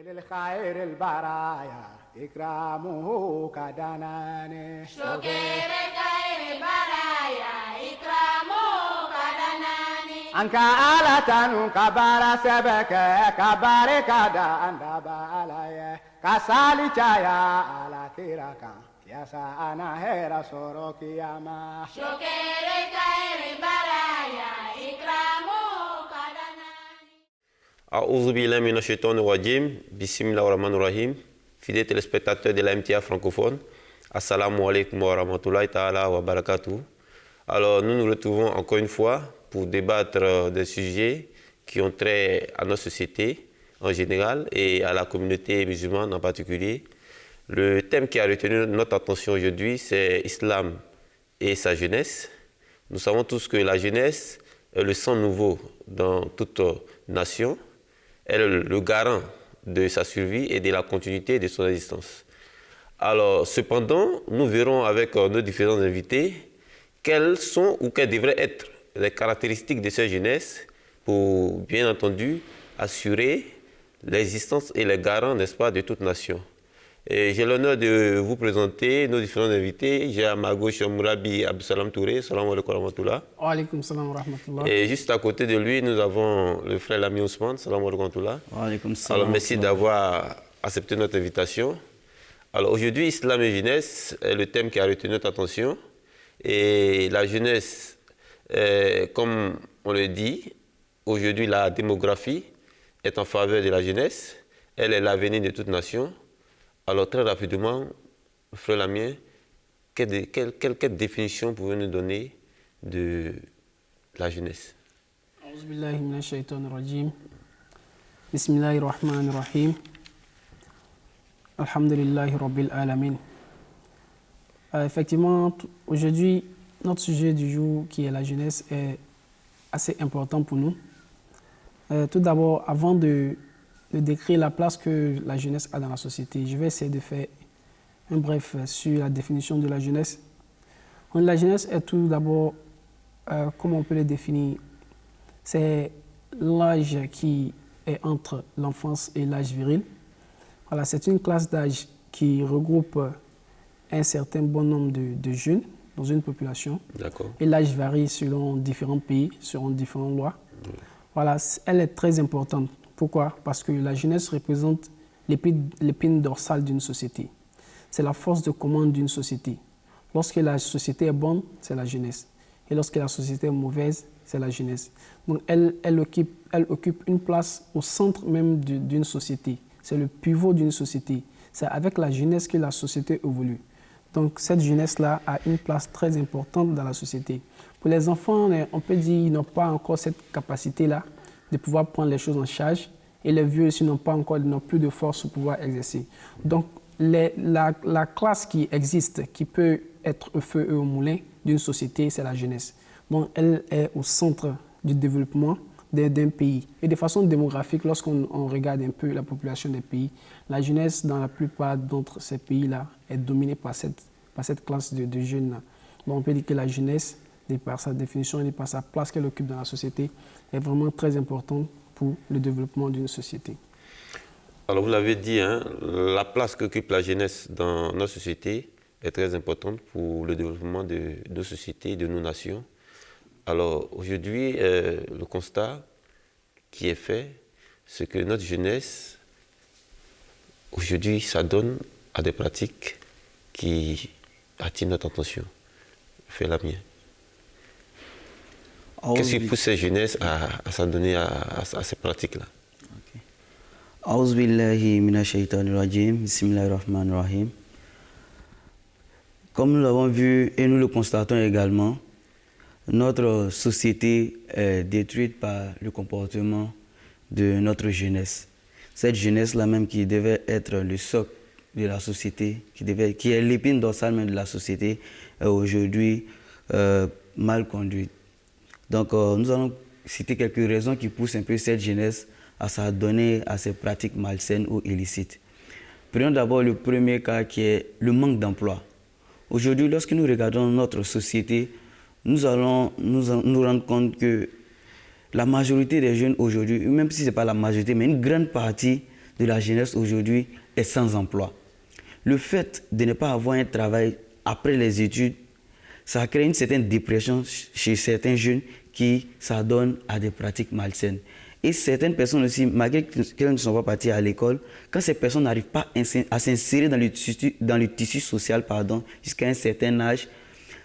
للخير البرايا إكرامه كدناني شكر خير البرايا إكرامه كدناني أنك آلة كبار سبك كبار كدا أندب علي كسالي جايا على كيركا يا سانا هيرا سوروك يا ما شكر خير البرايا إكرامه كدناني أعوذ بالله من الشيطان الرجيم بسم الله الرحمن الرحيم. Fidèles téléspectateurs de la MTA francophone, assalamu alaikum wa rahmatullahi ta'ala wa barakatuh. Alors nous nous retrouvons encore une fois pour débattre des sujets qui ont trait à notre société en général et à la communauté musulmane en particulier. Le thème qui a retenu notre attention aujourd'hui, c'est l'islam et sa jeunesse. Nous savons tous que la jeunesse est le sang nouveau dans toute nation. Elle est le garant de sa survie et de la continuité de son existence. Alors, cependant, nous verrons avec nos différents invités quelles sont ou quelles devraient être les caractéristiques de cette jeunesse pour, bien entendu, assurer l'existence et les garants, n'est-ce pas, de toute nation. Et j'ai l'honneur de vous présenter nos différents invités. J'ai à ma gauche Mourabi Abdussalam Touré. Salam alaikum wa rahmatullah. Wa alaikum salam wa rahmatullah. Et juste à côté de lui, nous avons le frère Lami Ousmane. Salam alaikum wa rahmatullah. Wa alaikum salam. Alors merci d'avoir accepté notre invitation. Alors aujourd'hui, Islam et jeunesse est le thème qui a retenu notre attention. Et la jeunesse, comme on le dit, aujourd'hui la démographie est en faveur de la jeunesse. Elle est l'avenir de toute nation. Alors très rapidement, frère Lamien, quelle définition pouvez-vous nous donner de la jeunesse? A'udhu billahi minash shaitanir rajim. Bismillahir rahmanir rahim. Alhamdulillahi rabbil alamin. Effectivement, aujourd'hui, notre sujet du jour, qui est la jeunesse, est assez important pour nous. Tout d'abord, avant de décrire la place que la jeunesse a dans la société, je vais essayer de faire un bref sur la définition de la jeunesse. Donc, la jeunesse est tout d'abord, comment on peut le définir, c'est l'âge qui est entre l'enfance et l'âge viril. Voilà, c'est une classe d'âge qui regroupe un certain bon nombre de jeunes dans une population. D'accord. Et l'âge varie selon différents pays, selon différentes lois. Voilà, elle est très importante. Pourquoi? Parce que la jeunesse représente l'épine dorsale d'une société. C'est la force de commande d'une société. Lorsque la société est bonne, c'est la jeunesse. Et lorsque la société est mauvaise, c'est la jeunesse. Donc elle occupe une place au centre même d'une société. C'est le pivot d'une société. C'est avec la jeunesse que la société évolue. Donc cette jeunesse-là a une place très importante dans la société. Pour les enfants, on peut dire qu'ils n'ont pas encore cette capacité-là de pouvoir prendre les choses en charge, et les vieux aussi n'ont plus de force pour pouvoir exercer. Donc la classe qui existe, qui peut être au feu et au moulin d'une société, c'est la jeunesse. Donc elle est au centre du développement d'un pays. Et de façon démographique, lorsqu'on regarde un peu la population des pays, la jeunesse dans la plupart d'entre ces pays-là est dominée par cette classe de jeunes-là. Donc on peut dire que la jeunesse, par sa définition et par sa place qu'elle occupe dans la société, est vraiment très importante pour le développement d'une société. Alors vous l'avez dit, hein, la place qu'occupe la jeunesse dans notre société est très importante pour le développement de nos sociétés, de nos nations. Alors aujourd'hui, le constat qui est fait, c'est que notre jeunesse, aujourd'hui, ça donne à des pratiques qui attirent notre attention. Fais la mienne. Qu'est-ce qui pousse cette jeunesse à s'adonner à ces pratiques-là? A'udhu billahi minash shaitanir rajim. Bismillahir rahmanir rahim. Comme nous l'avons vu et nous le constatons également, notre société est détruite par le comportement de notre jeunesse. Cette jeunesse-là même qui devait être le socle de la société, qui est l'épine dorsale même de la société, est aujourd'hui mal conduite. Donc nous allons citer quelques raisons qui poussent un peu cette jeunesse à s'adonner à ces pratiques malsaines ou illicites. Prenons d'abord le premier cas qui est le manque d'emploi. Aujourd'hui, lorsque nous regardons notre société, nous allons nous rendre compte que la majorité des jeunes aujourd'hui, même si ce n'est pas la majorité, mais une grande partie, de la jeunesse aujourd'hui est sans emploi. Le fait de ne pas avoir un travail après les études, ça crée une certaine dépression chez certains jeunes qui s'adonnent à des pratiques malsaines. Et certaines personnes aussi, malgré qu'elles ne sont pas parties à l'école, quand ces personnes n'arrivent pas à s'insérer dans le tissu social jusqu'à un certain âge,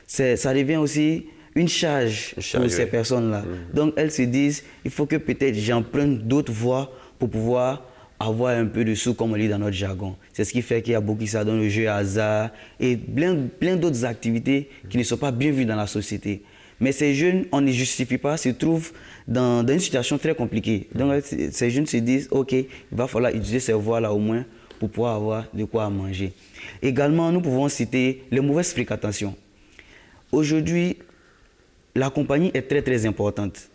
ça devient aussi une charge pour ces personnes-là. Donc elles se disent, il faut que peut-être j'emprunte d'autres voies pour pouvoir avoir un peu de sous, comme on dit dans notre jargon. C'est ce qui fait qu'il y a beaucoup qui s'adonnent au jeu hasard et plein d'autres activités qui ne sont pas bien vues dans la société. Mais ces jeunes, on ne les justifie pas, se trouvent dans une situation très compliquée. Donc ces jeunes se disent, ok, il va falloir utiliser ces voies-là au moins pour pouvoir avoir de quoi manger. Également, nous pouvons citer les mauvaises fréquentations. Aujourd'hui, la compagnie est très importante.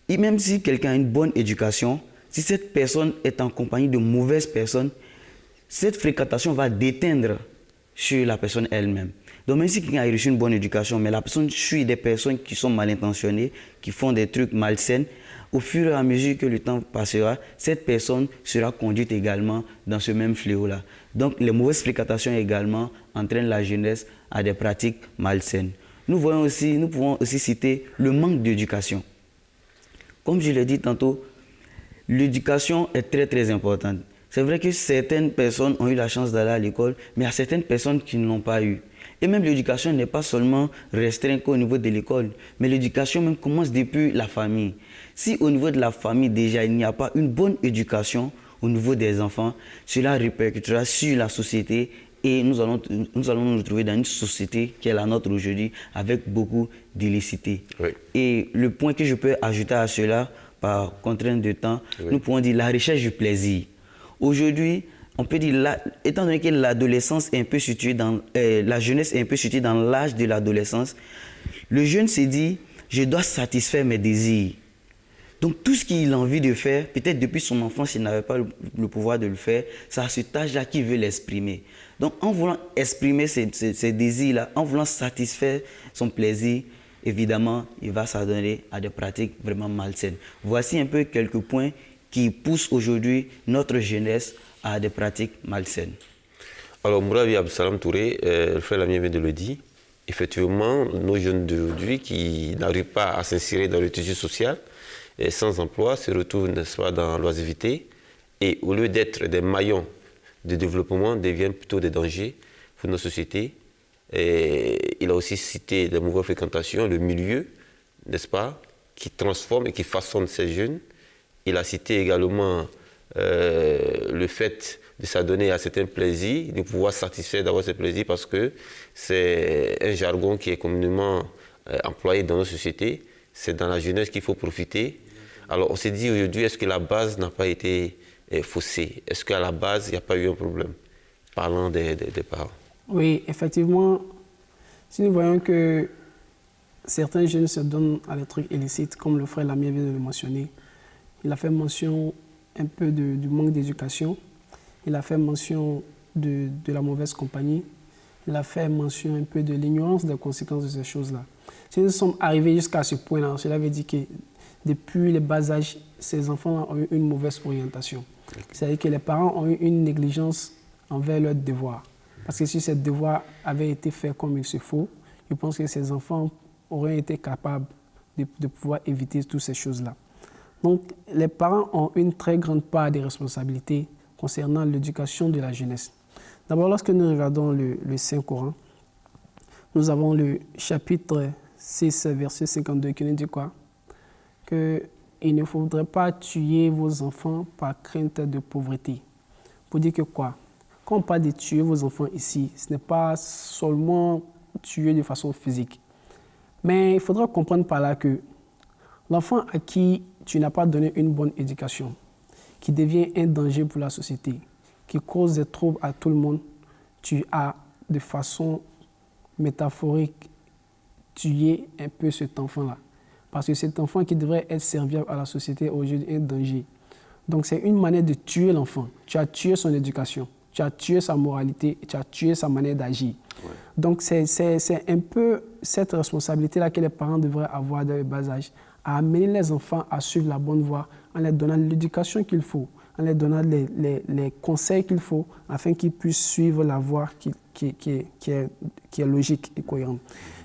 Et même si quelqu'un a une bonne éducation, si cette personne est en compagnie de mauvaises personnes, cette fréquentation va déteindre sur la personne elle-même. Donc même si quelqu'un a reçu une bonne éducation, mais la personne suit des personnes qui sont mal intentionnées, qui font des trucs malsains, au fur et à mesure que le temps passera, cette personne sera conduite également dans ce même fléau-là. Donc les mauvaises fréquentations également entraînent la jeunesse à des pratiques malsaines. Nous pouvons aussi citer le manque d'éducation. Comme je l'ai dit tantôt, l'éducation est très importante. C'est vrai que certaines personnes ont eu la chance d'aller à l'école, mais il y a certaines personnes qui ne l'ont pas eu. Et même l'éducation n'est pas seulement restreinte qu'au niveau de l'école, mais l'éducation même commence depuis la famille. Si au niveau de la famille déjà il n'y a pas une bonne éducation au niveau des enfants, cela répercutera sur la société et nous allons nous retrouver dans une société qui est la nôtre aujourd'hui avec beaucoup d'illicité. Oui. Et le point que je peux ajouter à cela, par contrainte de temps, nous pouvons dire la recherche du plaisir. Aujourd'hui, on peut dire, étant donné que l'adolescence est un peu située la jeunesse est un peu située dans l'âge de l'adolescence, le jeune s'est dit, je dois satisfaire mes désirs. Donc tout ce qu'il a envie de faire, peut-être depuis son enfance, il n'avait pas le pouvoir de le faire, c'est à cet âge-là qu'il veut l'exprimer. Donc en voulant exprimer ses désirs-là, en voulant satisfaire son plaisir, évidemment, il va s'adonner à des pratiques vraiment malsaines. Voici un peu quelques points qui poussent aujourd'hui notre jeunesse à des pratiques malsaines. Alors, Mourabi Absalam Touré, le frère Lamien vient de le dire, effectivement, nos jeunes d'aujourd'hui qui n'arrivent pas à s'insérer dans le tissu social, et sans emploi, se retrouvent, n'est-ce pas, dans l'oisiveté, et au lieu d'être des maillons de développement, deviennent plutôt des dangers pour nos sociétés. Et il a aussi cité des mauvaises fréquentations, le milieu, n'est-ce pas, qui transforme et qui façonne ces jeunes. Il a cité également le fait de s'adonner à certains plaisirs, de pouvoir satisfaire d'avoir ces plaisirs parce que c'est un jargon qui est communément employé dans nos sociétés. C'est dans la jeunesse qu'il faut profiter. Alors on s'est dit aujourd'hui, est-ce que la base n'a pas été faussée? Est-ce qu'à la base, il n'y a pas eu un problème? Parlant des parents. Oui, effectivement, si nous voyons que certains jeunes se donnent à des trucs illicites, comme le frère Lamien vient de le mentionner, il a fait mention un peu du manque d'éducation, il a fait mention de la mauvaise compagnie, il a fait mention un peu de l'ignorance des conséquences de ces choses-là. Si nous sommes arrivés jusqu'à ce point-là, cela veut dire que depuis le bas âge, ces enfants ont eu une mauvaise orientation. C'est-à-dire que les parents ont eu une négligence envers leurs devoirs. Parce que si ces devoirs avaient été faits comme il se faut, je pense que ces enfants auraient été capables de pouvoir éviter toutes ces choses-là. Donc, les parents ont une très grande part des responsabilités concernant l'éducation de la jeunesse. D'abord, lorsque nous regardons le Saint-Coran, nous avons le chapitre 6, verset 52, qui nous dit quoi? Qu'il ne faudrait pas tuer vos enfants par crainte de pauvreté. Pour dire que quoi? Quand on parle de tuer vos enfants ici, ce n'est pas seulement tuer de façon physique. Mais il faudra comprendre par là que l'enfant à qui tu n'as pas donné une bonne éducation, qui devient un danger pour la société, qui cause des troubles à tout le monde, tu as de façon métaphorique tué un peu cet enfant-là. Parce que cet enfant qui devrait être serviable à la société est aujourd'hui un danger. Donc c'est une manière de tuer l'enfant. Tu as tué son éducation, tu as tué sa moralité, tu as tué sa manière d'agir. Ouais. Donc c'est un peu cette responsabilité-là que les parents devraient avoir dès le bas âge, à amener les enfants à suivre la bonne voie en leur donnant l'éducation qu'il faut, en leur donnant les conseils qu'il faut afin qu'ils puissent suivre la voie qui est logique et cohérente.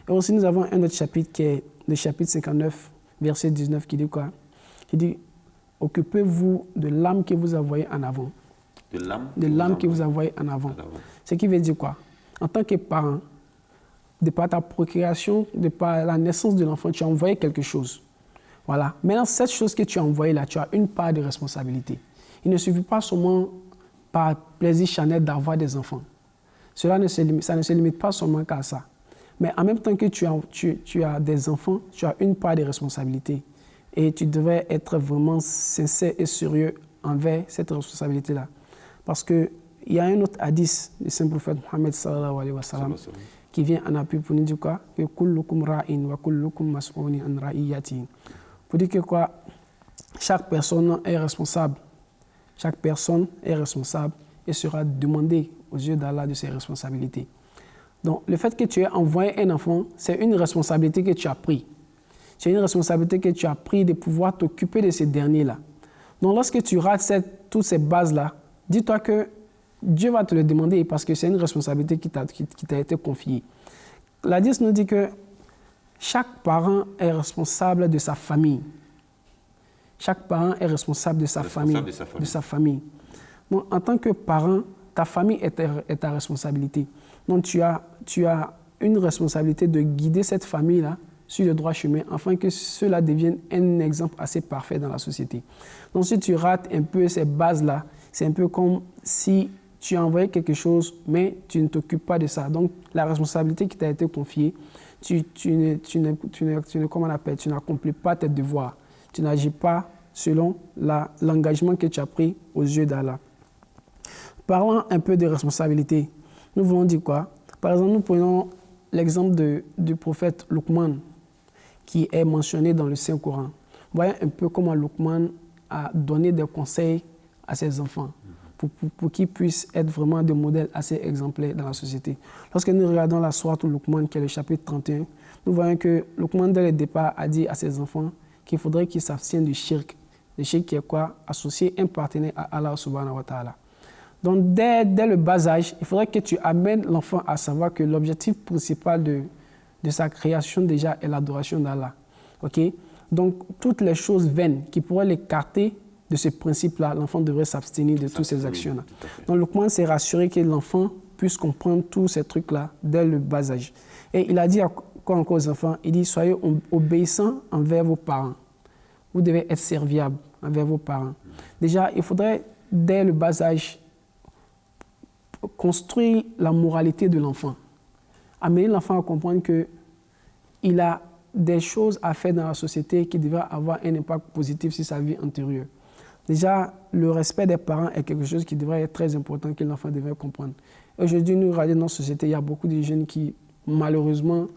Et aussi, nous avons un autre chapitre qui est le chapitre 59, verset 19, qui dit quoi? Qui dit « Occupez-vous de l'âme que vous envoyez en avant. » De l'âme que vous envoyez en avant. Ce qui veut dire quoi? En tant que parent, de par ta procréation, de par la naissance de l'enfant, tu as envoyé quelque chose. Voilà. Maintenant, cette chose que tu as envoyée là, tu as une part de responsabilité. Il ne suffit pas seulement par plaisir charnel d'avoir des enfants. Ça ne se limite pas seulement qu'à ça. Mais en même temps que tu as des enfants, tu as une part de responsabilité. Et tu devrais être vraiment sincère et sérieux envers cette responsabilité-là. Parce qu'il y a un autre hadith du saint prophète Mohammed sallallahu alayhi wa sallam qui vient en appui pour nous dire quoi? Que kullukum ra'in wa kullukum mas'oulun an ra'iyatihi. Pour dire que quoi? Chaque personne est responsable. Chaque personne est responsable et sera demandée aux yeux d'Allah de ses responsabilités. Donc, le fait que tu aies envoyé un enfant, c'est une responsabilité que tu as prise. C'est une responsabilité que tu as prise de pouvoir t'occuper de ces derniers-là. Donc, lorsque tu rates toutes ces bases-là, dis-toi que Dieu va te le demander parce que c'est une responsabilité qui t'a été confiée. L'hadith nous dit que chaque parent est responsable de sa famille. Chaque parent est responsable de sa famille. Donc, en tant que parent, ta famille est ta responsabilité. Donc, tu as une responsabilité de guider cette famille-là sur le droit chemin afin que cela devienne un exemple assez parfait dans la société. Donc, si tu rates un peu ces bases-là, c'est un peu comme si tu as envoyé quelque chose, mais tu ne t'occupes pas de ça. Donc, la responsabilité qui t'a été confiée, tu n'accomplis pas tes devoirs. Tu n'agis pas selon l'engagement que tu as pris aux yeux d'Allah. Parlant un peu de responsabilité, nous voulons dire quoi? Par exemple, nous prenons l'exemple du prophète Luqman, qui est mentionné dans le Saint-Coran. Voyez un peu comment Luqman a donné des conseils à ses enfants pour qu'ils puissent être vraiment des modèles assez exemplaires dans la société. Lorsque nous regardons la sourate Luqman, qui est le chapitre 31, nous voyons que Luqman, dès le départ, a dit à ses enfants qu'il faudrait qu'ils s'abstiennent du shirk. Le shirk qui est quoi? Associer un partenaire à Allah subhanahu wa ta'ala. Donc, dès le bas âge, il faudrait que tu amènes l'enfant à savoir que l'objectif principal de sa création déjà est l'adoration d'Allah. Okay? Donc, toutes les choses vaines qui pourraient l'écarter de ce principe-là, l'enfant devrait s'abstenir de toutes ces actions-là. Donc, Luqman s'est rassuré que l'enfant puisse comprendre tous ces trucs-là dès le bas âge. Et il a dit quoi encore aux enfants? Il dit, soyez obéissants envers vos parents. Vous devez être serviables envers vos parents. Déjà, il faudrait, dès le bas âge, construire la moralité de l'enfant. Amener l'enfant à comprendre qu'il a des choses à faire dans la société qui devraient avoir un impact positif sur sa vie antérieure. Déjà, le respect des parents est quelque chose qui devrait être très important, que l'enfant devrait comprendre. Aujourd'hui, nous regardons dans notre société, il y a beaucoup de jeunes qui, malheureusement,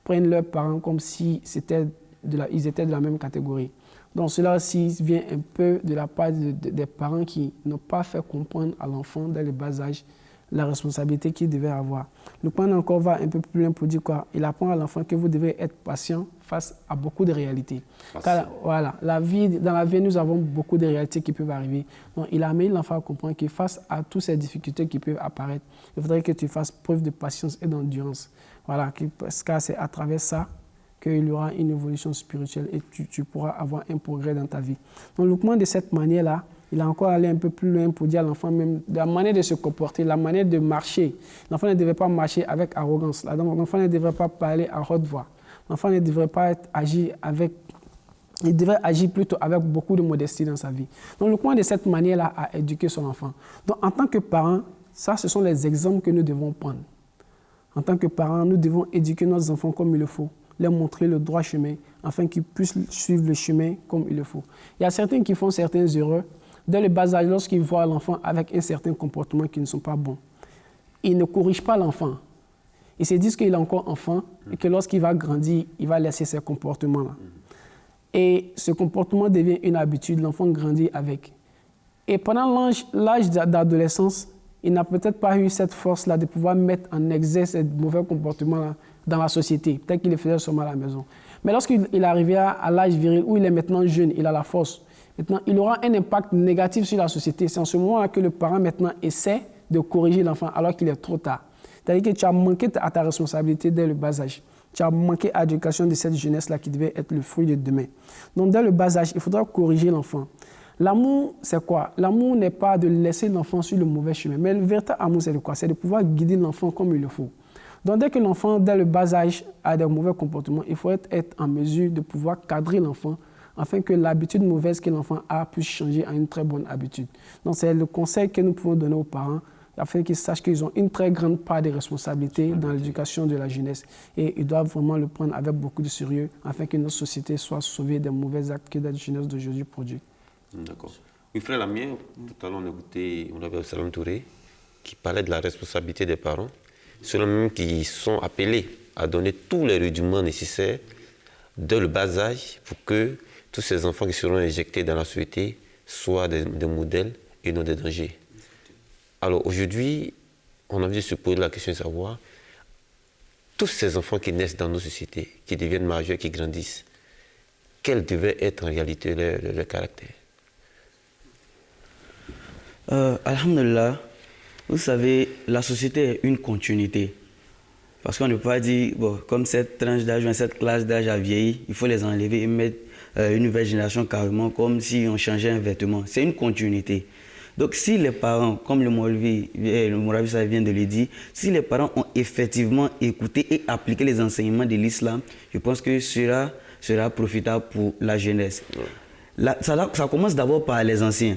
prennent leurs parents comme si ils étaient de la même catégorie. Donc cela aussi vient un peu de la part des parents qui n'ont pas fait comprendre à l'enfant dès le bas âge la responsabilité qu'il devait avoir. Le point encore va un peu plus loin pour dire quoi? Il apprend à l'enfant que vous devez être patient face à beaucoup de réalités. Car, voilà, dans la vie, nous avons beaucoup de réalités qui peuvent arriver. Donc, il a amené l'enfant à comprendre que face à toutes ces difficultés qui peuvent apparaître, il faudrait que tu fasses preuve de patience et d'endurance. Voilà, parce que c'est à travers ça qu'il y aura une évolution spirituelle et tu pourras avoir un progrès dans ta vie. Donc, Luqman, de cette manière-là, il a encore allé un peu plus loin pour dire à l'enfant même la manière de se comporter, la manière de marcher. L'enfant ne devait pas marcher avec arrogance. L'enfant ne devrait pas parler à haute voix. L'enfant ne devrait pas agir avec... Il devrait agir plutôt avec beaucoup de modestie dans sa vie. Donc, Luqman, de cette manière-là, a éduqué son enfant. Donc, en tant que parents, ça, ce sont les exemples que nous devons prendre. En tant que parents, nous devons éduquer nos enfants comme il le faut, leur montrer le droit chemin, afin qu'ils puissent suivre le chemin comme il le faut. Il y a certains qui font certaines erreurs. Dès le bas âge, lorsqu'ils voient l'enfant avec un certain comportement qui ne sont pas bons, ils ne corrigent pas l'enfant. Ils se disent qu'il est encore enfant et que lorsqu'il va grandir, il va laisser ces comportements-là. Et ce comportement devient une habitude, l'enfant grandit avec. Et pendant l'âge d'adolescence, il n'a peut-être pas eu cette force-là de pouvoir mettre en exergue ces mauvais comportements-là dans la société. Peut-être qu'il le faisait seulement à la maison. Mais lorsqu'il est arrivé à l'âge viril, où il est maintenant jeune, il a la force, maintenant, il aura un impact négatif sur la société. C'est en ce moment-là que le parent maintenant essaie de corriger l'enfant alors qu'il est trop tard. C'est-à-dire que tu as manqué à ta responsabilité dès le bas âge. Tu as manqué à l'éducation de cette jeunesse-là qui devait être le fruit de demain. Donc, dès le bas âge, il faudra corriger l'enfant. L'amour, c'est quoi? L'amour n'est pas de laisser l'enfant sur le mauvais chemin. Mais le véritable amour, c'est de quoi? C'est de pouvoir guider l'enfant comme il le faut. Donc, dès que l'enfant, dès le bas âge, a des mauvais comportements, il faut être en mesure de pouvoir cadrer l'enfant afin que l'habitude mauvaise que l'enfant a puisse changer en une très bonne habitude. Donc, c'est le conseil que nous pouvons donner aux parents afin qu'ils sachent qu'ils ont une très grande part de responsabilité dans l'éducation de la jeunesse. Et ils doivent vraiment le prendre avec beaucoup de sérieux afin que notre société soit sauvée des mauvais actes que la jeunesse d'aujourd'hui produit. D'accord. Oui, frère Lamien, tout à l'heure on avait Salam Touré qui parlait de la responsabilité des parents, ceux-là même qui sont appelés à donner tous les rudiments nécessaires dès le bas âge pour que tous ces enfants qui seront injectés dans la société soient des modèles et non des dangers. Alors aujourd'hui, on a envie de se poser la question de savoir, tous ces enfants qui naissent dans nos sociétés, qui deviennent majeurs, qui grandissent, quel devait être en réalité leur caractère? Alhamdulillah, vous savez, la société est une continuité. Parce qu'on ne peut pas dire, bon, comme cette tranche d'âge, cette classe d'âge a vieilli, il faut les enlever et mettre une nouvelle génération carrément comme si on changeait un vêtement. C'est une continuité. Donc si les parents, comme le Mouravi vient de le dire, si les parents ont effectivement écouté et appliqué les enseignements de l'islam, je pense que cela sera profitable pour la jeunesse. Ça commence d'abord par les anciens.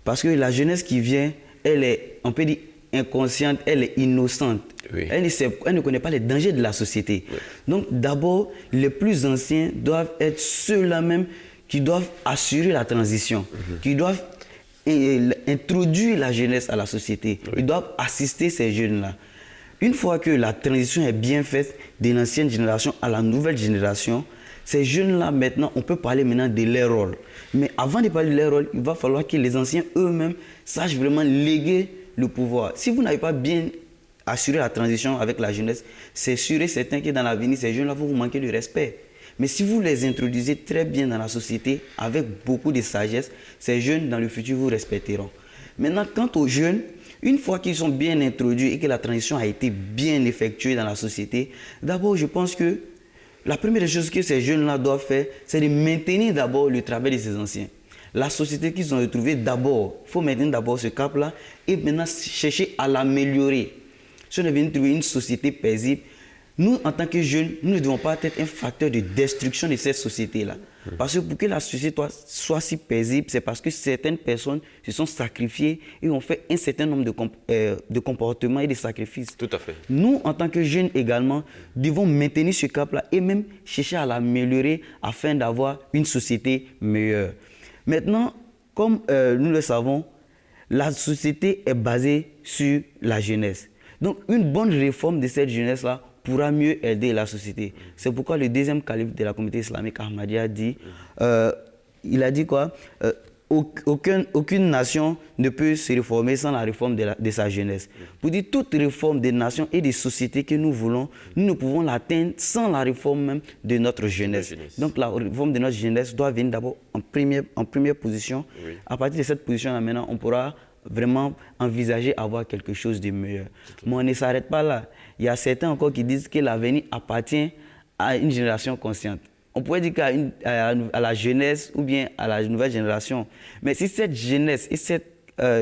Parce que la jeunesse qui vient, elle est, on peut dire, inconsciente, elle est innocente. Oui. Elle ne connaît pas les dangers de la société. Oui. Donc d'abord, les plus anciens doivent être ceux-là même qui doivent assurer la transition, qui doivent introduire la jeunesse à la société. Oui. Ils doivent assister ces jeunes-là. Une fois que la transition est bien faite de l'ancienne génération à la nouvelle génération, ces jeunes-là, maintenant, on peut parler maintenant de leur rôle. Mais avant de parler de leur rôle, il va falloir que les anciens eux-mêmes sachent vraiment léguer le pouvoir. Si vous n'avez pas bien assuré la transition avec la jeunesse, c'est sûr et certain que dans l'avenir, ces jeunes-là vont vous manquer de respect. Mais si vous les introduisez très bien dans la société, avec beaucoup de sagesse, ces jeunes, dans le futur, vous respecteront. Maintenant, quant aux jeunes, une fois qu'ils sont bien introduits et que la transition a été bien effectuée dans la société, d'abord, je pense que la première chose que ces jeunes-là doivent faire, c'est de maintenir d'abord le travail de ces anciens. La société qu'ils ont retrouvée d'abord, il faut maintenir d'abord ce cap-là et maintenant chercher à l'améliorer. Si on veut trouver une société paisible, nous, en tant que jeunes, nous ne devons pas être un facteur de destruction de cette société-là. Parce que pour que la société soit si paisible, c'est parce que certaines personnes se sont sacrifiées et ont fait un certain nombre de comportements et de sacrifices. Tout à fait. Nous, en tant que jeunes également, devons maintenir ce cap-là et même chercher à l'améliorer afin d'avoir une société meilleure. Maintenant, comme nous le savons, la société est basée sur la jeunesse. Donc, une bonne réforme de cette jeunesse-là pourra mieux aider la société. C'est pourquoi le deuxième calife de la communauté islamique, Ahmadiyya, a dit, il a dit quoi? Aucune nation ne peut se réformer sans la réforme de sa jeunesse. Pour dire toute réforme des nations et des sociétés que nous voulons, nous ne pouvons l'atteindre sans la réforme même de notre jeunesse. Donc la réforme de notre jeunesse doit venir d'abord en première position. Oui. À partir de cette position-là, maintenant, on pourra vraiment envisager avoir quelque chose de meilleur. Mais on ne s'arrête pas là. Il y a certains encore qui disent que l'avenir appartient à une génération consciente. On pourrait dire qu'à la jeunesse ou bien à la nouvelle génération. Mais si cette jeunesse et cette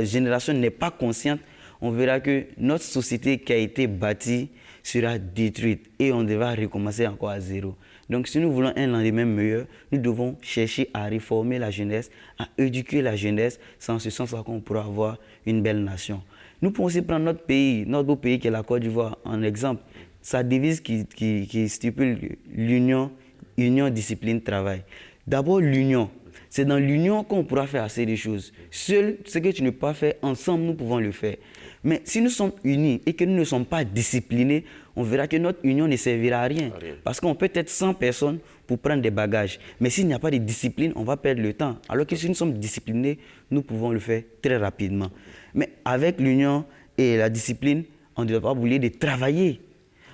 génération n'est pas consciente, on verra que notre société qui a été bâtie sera détruite et on devra recommencer encore à zéro. Donc si nous voulons un lendemain meilleur, nous devons chercher à réformer la jeunesse, à éduquer la jeunesse. C'est en ce sens-là qu'on pourra avoir une belle nation. Nous pouvons aussi prendre notre pays, notre beau pays qui est la Côte d'Ivoire en exemple. Sa devise qui stipule l'union, discipline, travail. D'abord l'union. C'est dans l'union qu'on pourra faire assez de choses. Seul, ce que tu ne peux pas faire, ensemble, nous pouvons le faire. Mais si nous sommes unis et que nous ne sommes pas disciplinés, on verra que notre union ne servira à rien. Parce qu'on peut être 100 personnes pour prendre des bagages. Mais s'il n'y a pas de discipline, on va perdre le temps. Alors que si nous sommes disciplinés, nous pouvons le faire très rapidement. Mais avec l'union et la discipline, on ne doit pas oublier de travailler.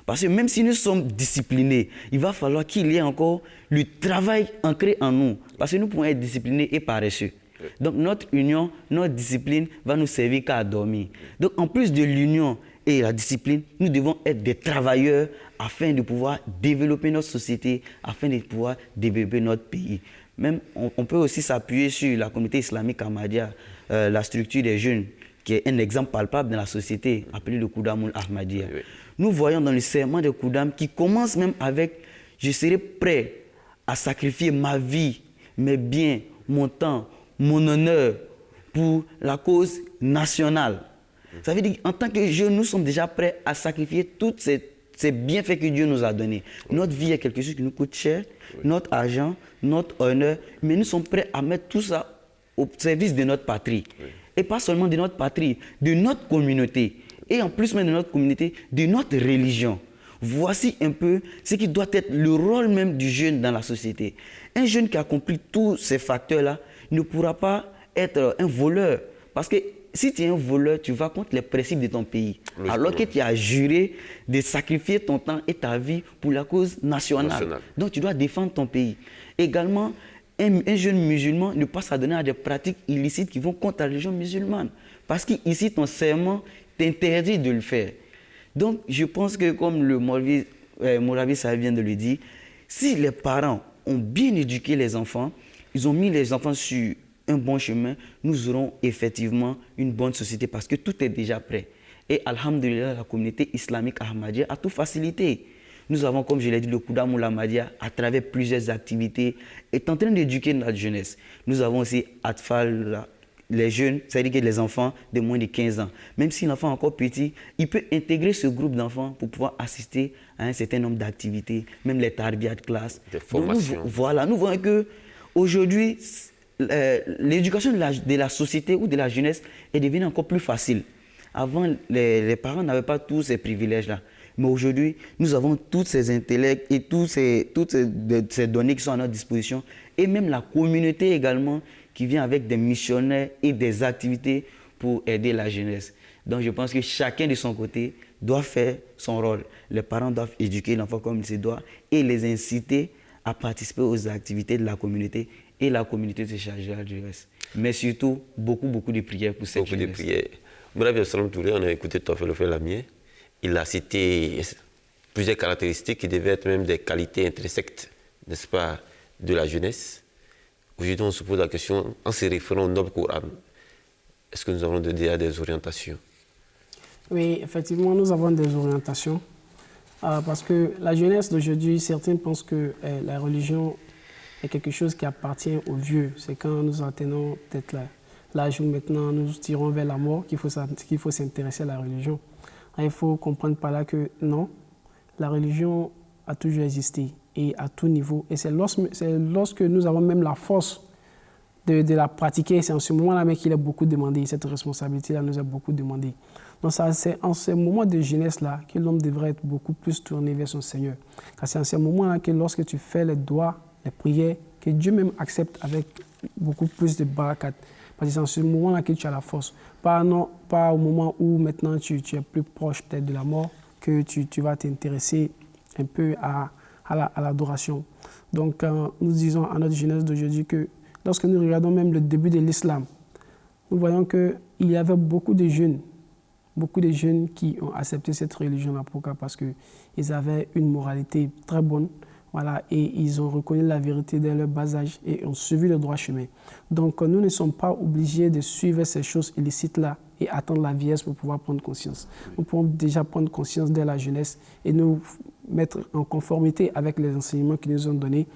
Parce que même si nous sommes disciplinés, il va falloir qu'il y ait encore le travail ancré en nous. Parce que nous pouvons être disciplinés et paresseux. Donc notre union, notre discipline va nous servir qu'à dormir. Donc en plus de l'union et la discipline, nous devons être des travailleurs afin de pouvoir développer notre société, afin de pouvoir développer notre pays. Même on peut aussi s'appuyer sur la communauté islamique Ahmadiyya, la structure des jeunes, qui est un exemple palpable dans la société, appelé le Koudamul Ahmadiyya. Oui. Nous voyons dans le serment de Koudam qui commence même avec « Je serai prêt à sacrifier ma vie, mes biens, mon temps, mon honneur pour la cause nationale. » Ça veut dire qu'en tant que jeunes, nous sommes déjà prêts à sacrifier tous ces bienfaits que Dieu nous a donnés. Notre vie est quelque chose qui nous coûte cher, notre argent, notre honneur, mais nous sommes prêts à mettre tout ça au service de notre patrie. Et pas seulement de notre patrie, de notre communauté. Et en plus même de notre communauté, de notre religion. Voici un peu ce qui doit être le rôle même du jeune dans la société. Un jeune qui accomplit tous ces facteurs-là ne pourra pas être un voleur. Parce que si tu es un voleur, tu vas contre les principes de ton pays. Alors que tu as juré de sacrifier ton temps et ta vie pour la cause nationale. Donc tu dois défendre ton pays. Également, un jeune musulman ne pas s'adonner à des pratiques illicites qui vont contre la religion musulmane. Parce qu'ici, ton serment t'interdit de le faire. Donc, je pense que comme le Moulavi Sahib vient de le dire, si les parents ont bien éduqué les enfants, ils ont mis les enfants sur un bon chemin, nous aurons effectivement une bonne société parce que tout est déjà prêt. Et alhamdulillah, la communauté islamique Ahmadiyya a tout facilité. Nous avons, comme je l'ai dit, le Koudamul Ahmadiyya, à travers plusieurs activités, est en train d'éduquer notre jeunesse. Nous avons aussi Atfal, les jeunes, c'est-à-dire que les enfants de moins de 15 ans. Même si l'enfant est encore petit, il peut intégrer ce groupe d'enfants pour pouvoir assister à un certain nombre d'activités, même les tarbiyat de classe. Des formations. Nous voyons qu'aujourd'hui, l'éducation de la société ou de la jeunesse est devenue encore plus facile. Avant, les parents n'avaient pas tous ces privilèges-là. Mais aujourd'hui, nous avons tous ces intellects et toutes ces données qui sont à notre disposition. Et même la communauté également qui vient avec des missionnaires et des activités pour aider la jeunesse. Donc je pense que chacun de son côté doit faire son rôle. Les parents doivent éduquer l'enfant comme il se doit et les inciter à participer aux activités de la communauté et la communauté se chargera du reste. Mais surtout, beaucoup de prières pour cette jeunesse. Beaucoup de prières. Moulavi Absalom Touré, on a écouté Tofel Lamié. Il a cité plusieurs caractéristiques qui devaient être même des qualités intrinsèques, n'est-ce pas, de la jeunesse. Aujourd'hui, on se pose la question, en se référant au noble Coran, est-ce que nous avons déjà des orientations? Oui, effectivement, nous avons des orientations. Parce que la jeunesse d'aujourd'hui, certains pensent que la religion est quelque chose qui appartient aux vieux. C'est quand nous atteignons peut-être l'âge où maintenant nous tirons vers la mort qu'il faut s'intéresser à la religion. Il faut comprendre par là que non, la religion a toujours existé et à tout niveau. Et c'est lorsque nous avons même la force de la pratiquer, c'est en ce moment-là qu'il est beaucoup demandé, cette responsabilité-là nous est beaucoup demandée. Donc c'est en ce moment de jeunesse-là que l'homme devrait être beaucoup plus tourné vers son Seigneur. Car c'est en ce moment-là que lorsque tu fais les doigts, les prières, que Dieu même accepte avec beaucoup plus de barakat. Parce que c'est en ce moment-là que tu as la force. Pas au moment où maintenant tu es plus proche peut-être de la mort que tu vas t'intéresser un peu à l'adoration. Donc nous disons à notre jeunesse d'aujourd'hui que lorsque nous regardons même le début de l'islam, nous voyons qu'il y avait beaucoup de jeunes qui ont accepté cette religion-là. Pourquoi? Parce qu'ils avaient une moralité très bonne. Voilà, et ils ont reconnu la vérité dès leur bas âge et ont suivi le droit chemin. Donc, nous ne sommes pas obligés de suivre ces choses illicites-là et attendre la vieillesse pour pouvoir prendre conscience. Nous pouvons déjà prendre conscience dès la jeunesse et nous mettre en conformité avec les enseignements qu'ils nous ont donnés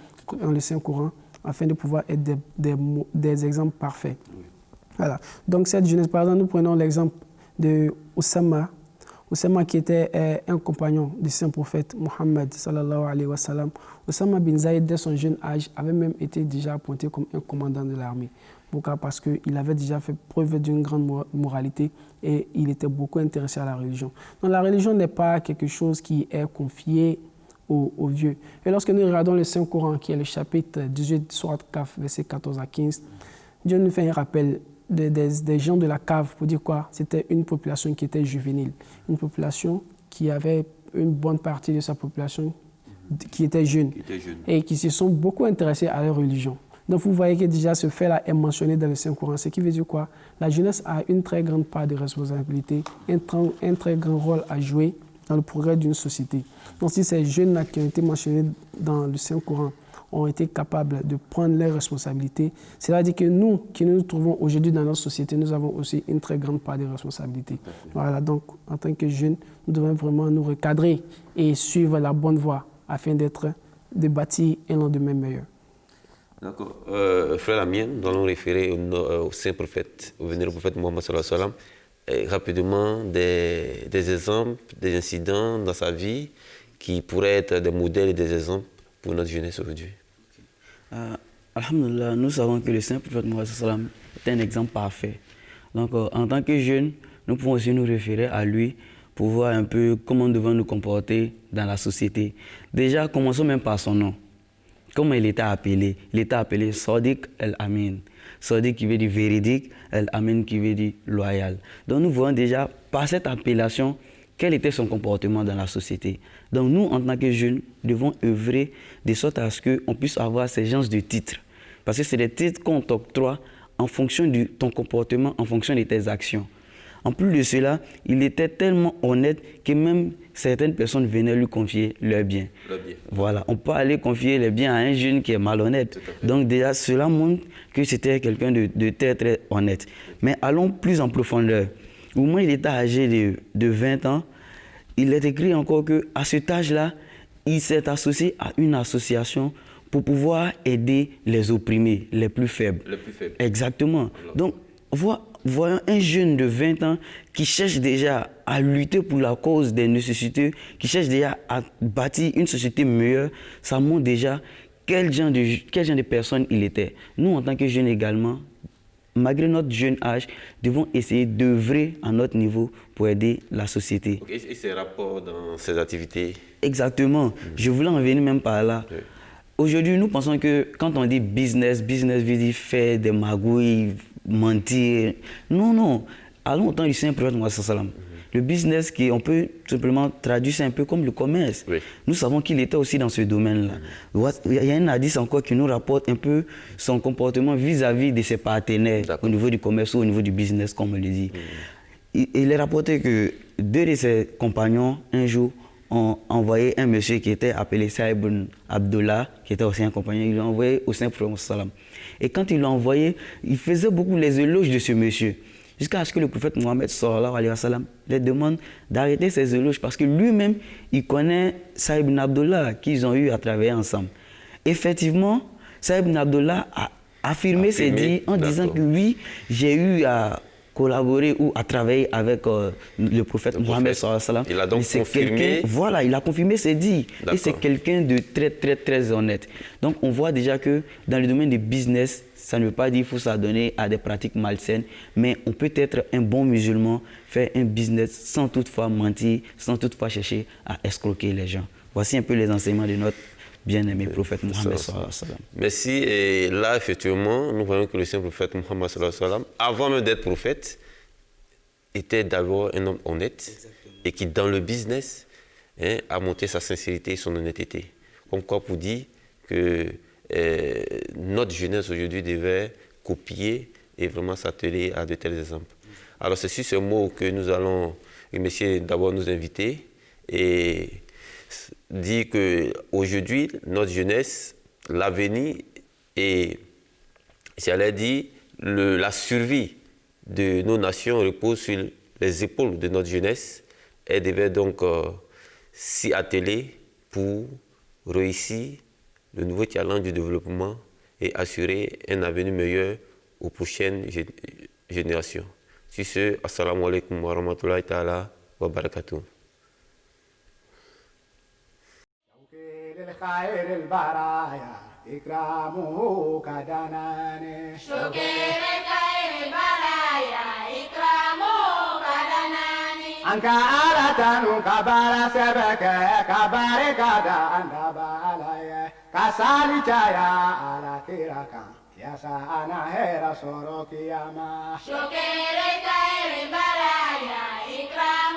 dans le Saint-Coran afin de pouvoir être des exemples parfaits. Voilà. Donc, cette jeunesse, par exemple, nous prenons l'exemple de Oussama qui était un compagnon du saint prophète Mohammed sallallahu alayhi wa sallam. Oussama bin Zaïd, dès son jeune âge, avait même été déjà appointé comme un commandant de l'armée. Pourquoi? Parce qu'il avait déjà fait preuve d'une grande moralité et il était beaucoup intéressé à la religion. Donc la religion n'est pas quelque chose qui est confié aux vieux. Et lorsque nous regardons le Saint-Coran, qui est le chapitre 18, Surat Kaf, versets 14 à 15, Dieu nous fait un rappel des gens de la cave pour dire quoi? C'était une population qui était juvénile, une population qui avait une bonne partie de sa population qui était jeune et qui se sont beaucoup intéressés à leur religion. Donc vous voyez que déjà ce fait-là est mentionné dans le Saint-Coran, ce qui veut dire quoi? La jeunesse a une très grande part de responsabilité, un très grand rôle à jouer dans le progrès d'une société. Donc si ces jeunes-là qui ont été mentionnés dans le Saint-Coran ont été capables de prendre leurs responsabilités, cela veut dire que nous, qui nous trouvons aujourd'hui dans notre société, nous avons aussi une très grande part de responsabilité. Voilà, donc en tant que jeunes, nous devons vraiment nous recadrer et suivre la bonne voie afin de bâtir un lendemain meilleur. D'accord. Frère Lamien, nous allons référer au saint prophète, au vénéré prophète Mohammed sallallahu alayhi wa sallam, rapidement des exemples, des incidents dans sa vie qui pourraient être des modèles et des exemples pour notre jeunesse aujourd'hui. Alhamdulillah, nous savons que le saint prophète Mohammed sallallahu alayhi wa sallam est un exemple parfait. Donc en tant que jeunes, nous pouvons aussi nous référer à lui pour voir un peu comment nous devons nous comporter dans la société. Déjà, commençons même par son nom. Comment il était appelé? Il était appelé Sadiq el-Amin. Sadiq qui veut dire véridique, el-Amin qui veut dire loyal. Donc nous voyons déjà par cette appellation quel était son comportement dans la société. Donc nous, en tant que jeunes, devons œuvrer de sorte à ce qu'on puisse avoir ces genres de titres. Parce que c'est des titres qu'on t'octroie en fonction de ton comportement, en fonction de tes actions. En plus de cela, il était tellement honnête que même certaines personnes venaient lui confier leurs biens. Voilà, on peut aller confier les biens à un jeune qui est malhonnête. Donc déjà, cela montre que c'était quelqu'un de très très honnête. Mais allons plus en profondeur. Au moment où il était âgé de 20 ans, il est écrit encore qu'à cet âge-là, il s'est associé à une association pour pouvoir aider les opprimés, les plus faibles. Les plus faibles. Exactement. Donc, voyons un jeune de 20 ans qui cherche déjà à lutter pour la cause des nécessités, qui cherche déjà à bâtir une société meilleure, ça montre déjà quel genre de personne il était. Nous, en tant que jeunes également, malgré notre jeune âge, devons essayer d'œuvrer à notre niveau pour aider la société. Okay. Et ces rapports dans ces activités? Exactement. Je voulais en venir même par là. Okay. Aujourd'hui, nous pensons que quand on dit business veut dire faire des magouilles, mentir. Non. Allons au temps du Saint prophète Mohammed sallallahu alayhi wa sallam. Le business, on peut simplement traduire ça un peu comme le commerce. Oui. Nous savons qu'il était aussi dans ce domaine-là. Il y a un hadith encore qui nous rapporte un peu son comportement vis-à-vis de ses partenaires au niveau du commerce ou au niveau du business, comme on le dit. Il est rapporté que 2 de ses compagnons, un jour, ont envoyé un monsieur qui était appelé Saïd ibn Abdullah, qui était aussi un compagnon, il l'a envoyé au Saint prophète sallam. Et quand il l'a envoyé, il faisait beaucoup les éloges de ce monsieur. Jusqu'à ce que le prophète Mohammed sallallahu alayhi wa sallam lui demande d'arrêter ses éloges parce que lui-même, il connaît Saïd ibn Abdullah qu'ils ont eu à travailler ensemble. Effectivement, Saïd ibn Abdullah a affirmé ses dits en disant que oui, j'ai eu à collaborer ou à travailler avec le prophète Mohammed sallallahu alayhi wa sallam. Il a donc confirmé. Voilà, il a confirmé ses dits. Et c'est quelqu'un de très, très, très honnête. Donc on voit déjà que dans le domaine du business, ça ne veut pas dire qu'il faut s'adonner à des pratiques malsaines, mais on peut être un bon musulman, faire un business sans toutefois mentir, sans toutefois chercher à escroquer les gens. Voici un peu les enseignements de notre bien-aimé prophète Mohammed sallallahu alayhi wa sallam. Merci. Et là, effectivement, nous voyons que le saint prophète Mohammed sallallahu alayhi wa sallam, avant même d'être prophète, était d'abord un homme honnête. Exactement. Et qui, dans le business, a montré sa sincérité et son honnêteté. Comme quoi, pour dire que notre jeunesse aujourd'hui devait copier et vraiment s'atteler à de tels exemples. Alors c'est sur ce mot que nous allons remercier d'abord nos invités et dire qu'aujourd'hui, notre jeunesse, l'avenir et, j'allais dire, la survie de nos nations repose sur les épaules de notre jeunesse. Elle devait donc s'y atteler pour réussir le nouveau challenge du développement et assurer un avenir meilleur aux prochaines générations. Sur ce, assalamu alaikum wa rahmatullahi ta'ala wa barakatuh. Anka ala tanu kabara sebeke kabare kada anda balaya kasali chaya ala kiraka yasa ana hera soro kiyama Shokere kaere baraya ikram